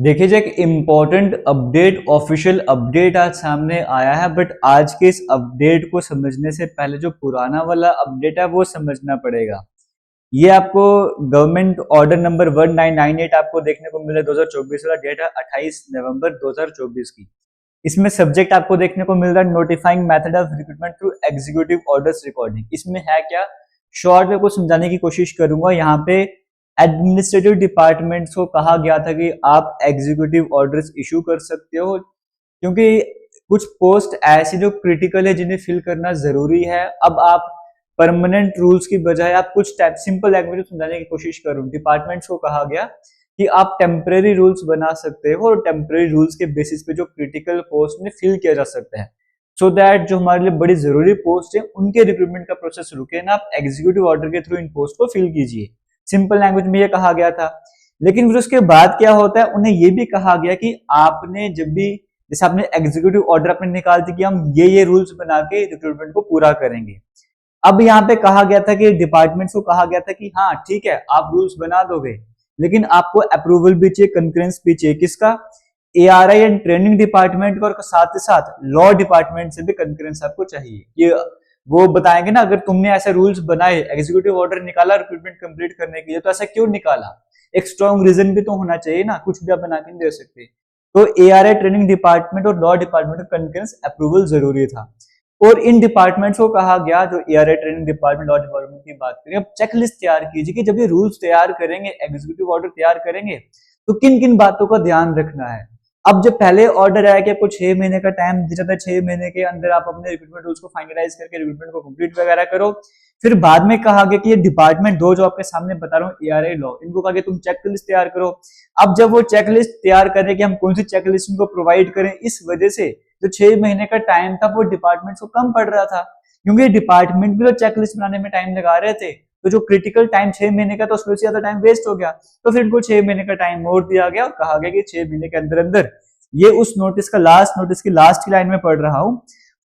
देखिए जो एक इम्पॉर्टेंट अपडेट ऑफिशियल अपडेट आज सामने आया है, बट आज के इस अपडेट को समझने से पहले जो पुराना वाला अपडेट है वो समझना पड़ेगा। ये आपको गवर्नमेंट ऑर्डर नंबर 1998 आपको देखने को मिला 2024 वाला, डेट है 28 नवंबर 2024 की। इसमें सब्जेक्ट आपको देखने को मिल रहा है notifying method of recruitment through executive orders recording. इसमें है क्या, शॉर्ट में कुछ समझाने की कोशिश करूंगा। यहाँ पे एडमिनिस्ट्रेटिव डिपार्टमेंट्स को कहा गया था कि आप एग्जीक्यूटिव ऑर्डर्स इशू कर सकते हो, क्योंकि कुछ पोस्ट ऐसी जो क्रिटिकल है जिन्हें फिल करना जरूरी है। अब आप परमानेंट रूल्स की बजाय आप कुछ सिंपल लैंग्वेज में समझाने की कोशिश करूं। डिपार्टमेंट्स को कहा गया कि आप टेम्परेरी रूल्स बना सकते हो और टेम्परेरी रूल्स के बेसिस पे जो क्रिटिकल पोस्ट में फिल किया जा सकता है, सो दैट जो हमारे लिए बड़ी जरूरी पोस्ट है उनके रिक्रूटमेंट का प्रोसेस रुके ना, आप एग्जीक्यूटिव ऑर्डर के थ्रू इन पोस्ट को फिल कीजिए। सिंपल लैंग्वेज में ये कहा गया था। लेकिन फिर उसके बाद क्या होता है, उन्हें ये भी कहा गया कि आपने जब भी जैसे आपने एग्जीक्यूटिव ऑर्डर अपने निकाल दी कि हम ये रूल्स बना के रिक्रूटमेंट को पूरा करेंगे। अब यहाँ पे कहा गया था कि डिपार्टमेंट्स को कहा गया था कि हाँ ठीक है आप रूल्स बना दोगे, लेकिन आपको अप्रूवल भी चाहिए, कंकरेंस भी चाहिए। किसका? एआरआई एंड ट्रेनिंग डिपार्टमेंट, और साथ ही साथ लॉ डिपार्टमेंट से भी कंकरेंस आपको चाहिए। ये वो बताएंगे ना, अगर तुमने ऐसे रूल्स बनाए, एग्जीक्यूटिव ऑर्डर निकाला रिक्रूटमेंट कंप्लीट करने के लिए, तो ऐसा क्यों निकाला, एक स्ट्रॉन्ग रीजन भी तो होना चाहिए ना, कुछ भी आप बना के नहीं दे सकते। तो एआरआई ट्रेनिंग डिपार्टमेंट और लॉ डिपार्टमेंट का कंकरेंस अप्रूवल जरूरी था। और इन डिपार्टमेंट्स को कहा गया, जो ARY training department, law department की बात करें, अब चेकलिस्ट तैयार कीजिए कि जब ये रूल्स तैयार करेंगे, एग्जीक्यूटिव ऑर्डर तैयार करेंगे, तो किन किन बातों का ध्यान रखना है। अब जब पहले ऑर्डर आया कि आपको 6 महीने का टाइम दिया जाता है, 6 महीने के अंदर आप अपने रिक्रूटमेंट रूल्स को फाइनलाइज करके रिक्रूटमेंट को कंप्लीट वगैरह करो। फिर बाद में कहा गया कि ये डिपार्टमेंट दो जो आपके सामने बता रहा हूँ, एआरआई लॉ, इनको कहा कि तुम चेकलिस्ट तैयार करो। अब जब वो चेकलिस्ट तैयार करें कि हम कौन सी चेकलिस्ट इनको प्रोवाइड करें, इस वजह से जो 6 महीने का टाइम था वो डिपार्टमेंट को कम पड़ रहा था, क्योंकि डिपार्टमेंट भी तो चेकलिस्ट बनाने में टाइम लगा रहे थे। तो जो क्रिटिकल टाइम 6 महीने का, तो उसमें से ज्यादा टाइम वेस्ट हो गया। तो फिर इनको 6 महीने का टाइम और दिया गया और कहा गया कि 6 महीने के अंदर अंदर, ये उस नोटिस का नोटिस की लास्ट की लाइन में पढ़ रहा हूं,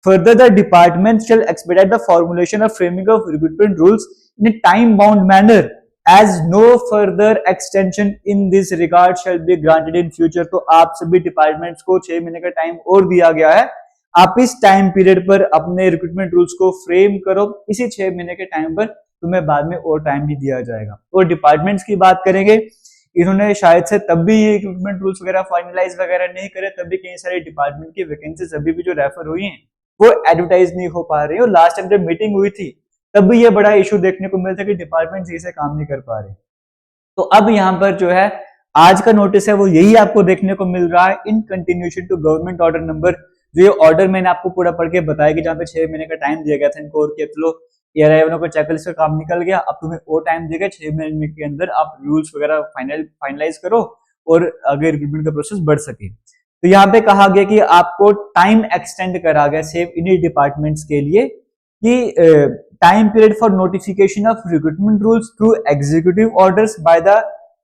further the department shall expedite the formulation of framing of recruitment rules in a time bound manner as no further extension in this regard shall be granted in future. तो आप सभी departments को 6 महीने का टाइम और दिया गया है, आप इस टाइम पीरियड पर अपने रिक्रूटमेंट रूल्स को फ्रेम करो, इसी 6 महीने के टाइम पर तुम्हें बाद में और टाइम भी दिया जाएगा। और डिपार्टमेंट्स की बात करेंगे, इन्होंने शायद से तब भी ये रिक्रूटमेंट रूल्स वगैरह फाइनलाइज वगैरह नहीं करे, तब भी कई सारे डिपार्टमेंट की वैकेंसीज अभी भी जो रेफर हुई हैं वो एडवर्टाइज नहीं हो पा रही है। और लास्ट टाइम जब मीटिंग हुई थी तब भी ये बड़ा इशू देखने को मिलता है कि डिपार्टमेंट सही से काम नहीं कर पा रहे। तो अब यहाँ पर जो है आज का नोटिस है वो यही आपको देखने को मिल रहा है, in continuation to government order number, जो ये ऑर्डर मैंने आपको पूरा पढ़ के बताया कि जहाँ पे 6 महीने का टाइम दिया गया था इनको, और कि चलो एआरआई वालों को चेकलिस्ट का काम निकल गया, अब तुम्हें और टाइम दिया गया, 6 महीने के अंदर आप रूल्स वगैरह फाइनलाइज करो और आगे रिक्रूटमेंट का प्रोसेस बढ़ सके। तो यहाँ पे कहा गया कि आपको टाइम एक्सटेंड करा गया सेव इन्हीं डिपार्टमेंट्स के लिए कि time period for notification of recruitment rules through executive orders by the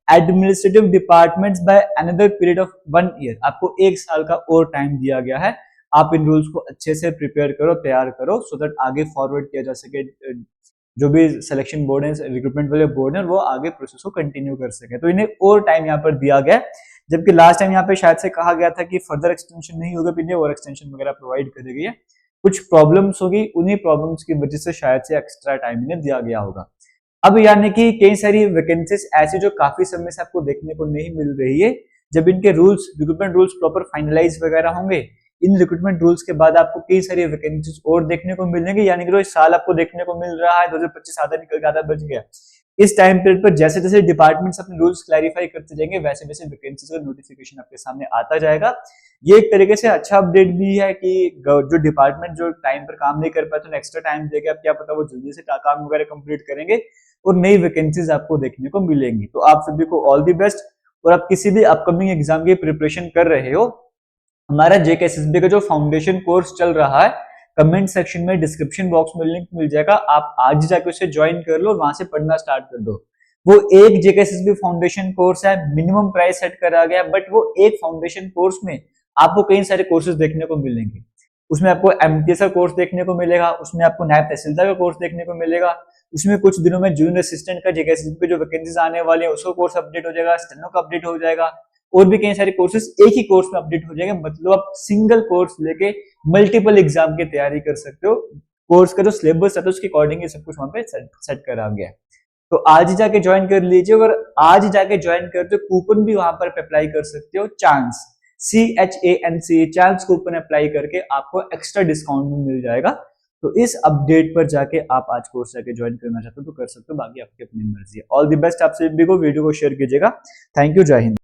administrative departments by another period of 1 year. आपको 1 साल का और टाइम दिया गया है, आप इन रूल्स को अच्छे से प्रिपेयर करो, तैयार करो, सो दैट आगे फॉरवर्ड किया जा सके, जो भी सिलेक्शन बोर्ड है, रिक्रूटमेंट वाले बोर्ड है, वो आगे प्रोसेस को कंटिन्यू कर सके। तो इन्हें और टाइम यहाँ पर दिया गया, जबकि लास्ट टाइम यहाँ पे शायद से कहा गया था कि फर्दर एक्सटेंशन नहीं होगा, इन्हें और एक्सटेंशन वगैरह प्रोवाइड कर गई है। कुछ प्रॉब्लम्स होगी, उन्हीं प्रॉब्लम्स की वजह से शायद से एक्स्ट्रा टाइम इन्हें दिया गया होगा। अब यानी कि कई सारी वैकेंसीज ऐसी जो काफी समय से आपको देखने को नहीं मिल रही है, जब इनके rules, recruitment rules proper finalise वगैरह होंगे, इन रिक्रूटमेंट रूल्स के बाद आपको कई सारी वैकेंसीज और देखने को मिलेंगे। यानी कि इस साल आपको देखने को मिल रहा है 2025 आधा निकल के आधा बच गया, इस टाइम पीरियड पर जैसे जैसे डिपार्टमेंट्स अपने रूल्स क्लैरिफाई करते जाएंगे, वैसे वैसे वैकेंसीज का नोटिफिकेशन आपके सामने आता जाएगा। ये एक तरीके से अच्छा अपडेट भी है कि जो डिपार्टमेंट जो टाइम पर काम नहीं कर पाए तो एक्स्ट्रा टाइम देगा, क्या पता वो जल्दी से काम वगैरह कंप्लीट करेंगे और नई वैकेंसीज आपको देखने को मिलेंगी। तो आप सभी को ऑल दी बेस्ट। और आप किसी भी अपकमिंग एग्जाम की प्रिपरेशन कर रहे हो, हमारा जेकेएसएसबी का जो फाउंडेशन कोर्स चल रहा है, कमेंट सेक्शन में डिस्क्रिप्शन बॉक्स में लिंक मिल जाएगा, आप आज जाके उसे ज्वाइन कर लो और वहां से पढ़ना स्टार्ट कर दो। वो एक जेकेएसएसबी फाउंडेशन कोर्स है, मिनिमम प्राइस सेट करा गया, बट वो एक फाउंडेशन कोर्स में आपको कई सारे कोर्सेज देखने को मिलेंगे। उसमें आपको एमटीएस का कोर्स देखने को मिलेगा, उसमें आपको नायब तहसीलदार का कोर्स देखने को मिलेगा, उसमें कुछ दिनों में जूनियर असिस्टेंट का जेकेएसएसबी पे जो वैकेंसीज आने वाले हैं उसका कोर्स अपडेट हो जाएगा, स्टेनो का अपडेट हो जाएगा। और भी कई सारे कोर्सेज एक ही कोर्स में अपडेट हो जाएंगे। मतलब आप सिंगल कोर्स लेके मल्टीपल एग्जाम की तैयारी कर सकते हो। कोर्स का जो सिलेबस है तो उसके अकॉर्डिंग सब कुछ वहां पे सेट करा गया है। तो आज ही जाके ज्वाइन कर लीजिए। अगर आज ही जाके ज्वाइन करते हो कूपन भी वहां पर अप्लाई कर सकते हो, chance CHANC chance coupon apply करके आपको एक्स्ट्रा डिस्काउंट भी मिल जाएगा। तो इस अपडेट पर जाके आप आज कोर्स जाके ज्वाइन करना चाहते हो तो कर सकते हो, बाकी आपकी अपनी मर्जी है। ऑल द बेस्ट आप सभी को, वीडियो को शेयर कीजिएगा। थैंक यू, जय हिंद।